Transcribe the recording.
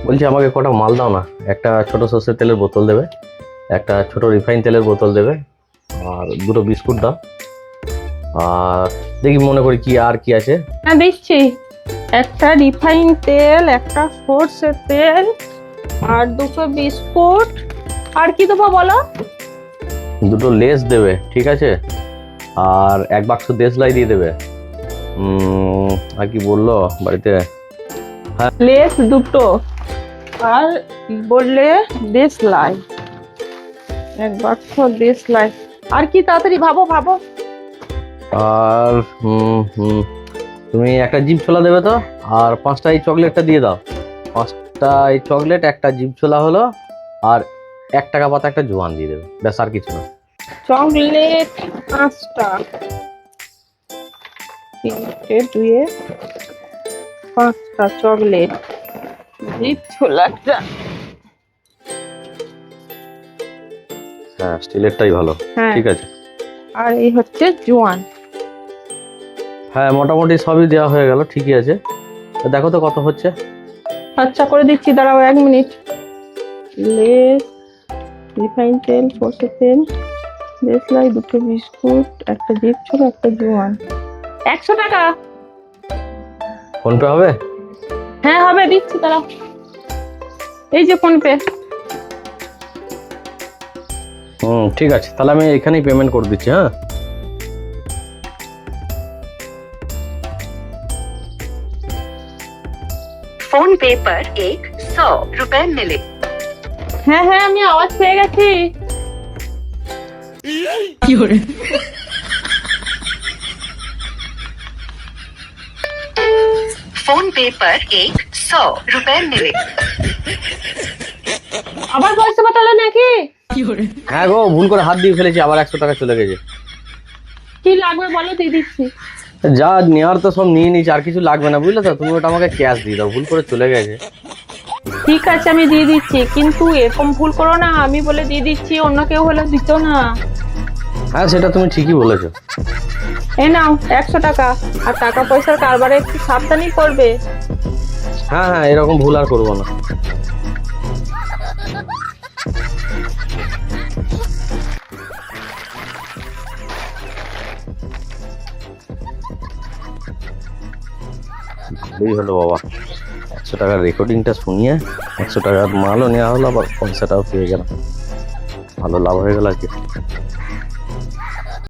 বলছি আমাকে কটা মাল দাও না, একটা ছোট সর্ষের তেলের বোতল দেবে, একটা ছোট রিফাইন তেলের বোতল দেবে, আর দুটো বিস্কুট দাও। আর দেখি মনে করি কি আর কি আছে। হ্যাঁ দিচ্ছি। একটা রিফাইন তেল, একটা সর্ষের তেল, আর দুটো বিস্কুট। আর কি দেবো বলো? দুটো লেস দেবে, ঠিক আছে, আর এক বাক্স দেশলাই দিয়ে দেবে। আর কি বললো বাড়িতে? লেস দুটো, আর বললে দেশলাই, এক বাক্স দেশলাই। আর কি তাড়াতাড়ি ভাবো ভাবো। আর তুমি একটা জিভ ছোলা দেবে তো, আর 5টা এই চকলেটটা দিয়ে দাও। 5টা এই চকলেট, একটা জিভ ছোলা হলো, আর 1 টাকা পাতা একটা জোয়ান দিয়ে দেবে, ব্যাস আর কিছু না। চকলেট 5টা, 3টে 2-এ 5টা চকলেট, জিভ ছোলাটা। হ্যাঁ, স্টিলেরটাই ভালো। হ্যাঁ, ঠিক আছে। আর এই হচ্ছে জোয়ান। হ্যাঁ, মোটামুটি সবই দেওয়া হয়ে গেল, ঠিকই আছে। তো দেখো তো কত হচ্ছে। আচ্ছা করে দিচ্ছি, দাঁড়াও 1 মিনিট। লেস, রিফাইন তেল, সর্ষের তেল, দেশলাই, দুটো বিস্কুট, একটা জিভ ছোলা, একটা জোয়ান। 100 টাকা। ফোনপে হবে? হ্যাঁ হবে, দিচ্ছি দাঁড়াও। এই যে ফোনপে। ঠিক আছে, তাহলে আমি এখানেই পেমেন্ট করে দিচ্ছি। হ্যাঁ, फोन पे पर 100 रुपए मिले। হ্যাঁ হ্যাঁ, আমি আওয়াজ পেয়ে গেছি। फोन पे पर 100 रुपए मिले। আবার পয়সা পাঠালে নাকি? হ্যাঁ গো, ভুল করে হাত দিয়ে ফেলেছি, আবার 100 টাকা চলে গেছে। কি লাগবে বলো, দিয়ে দিচ্ছি। যা নেওয়ার তো সব নিয়ে নিয়েছি, আর কিছু লাগবে না, বুঝলে তো? তুমি ওটা আমাকে ক্যাশ দিয়ে দাও, ভুল করে চলে গেছে। ঠিক আছে, আমি দিয়ে দিচ্ছি, কিন্তু এরকম ভুল করো না। আমি বলে দিয়ে দিচ্ছি, অন্য কেউ হলে দিত না। হ্যাঁ, সেটা তুমি ঠিকই বলেছো। এই নাও 100 টাকা। আর টাকা পয়সার কারবারে একটু সাবধানই করবে। হ্যাঁ হ্যাঁ, এরকম ভুল আর করবো না। ভালোই হলো বাবা, 100 টাকার রেকর্ডিংটা শুনিয়ে 100 টাকার মালও নেওয়া হলো, আবার পয়সাটাও পেয়ে গেলাম। ভালো লাভ হয়ে গেল আর কি।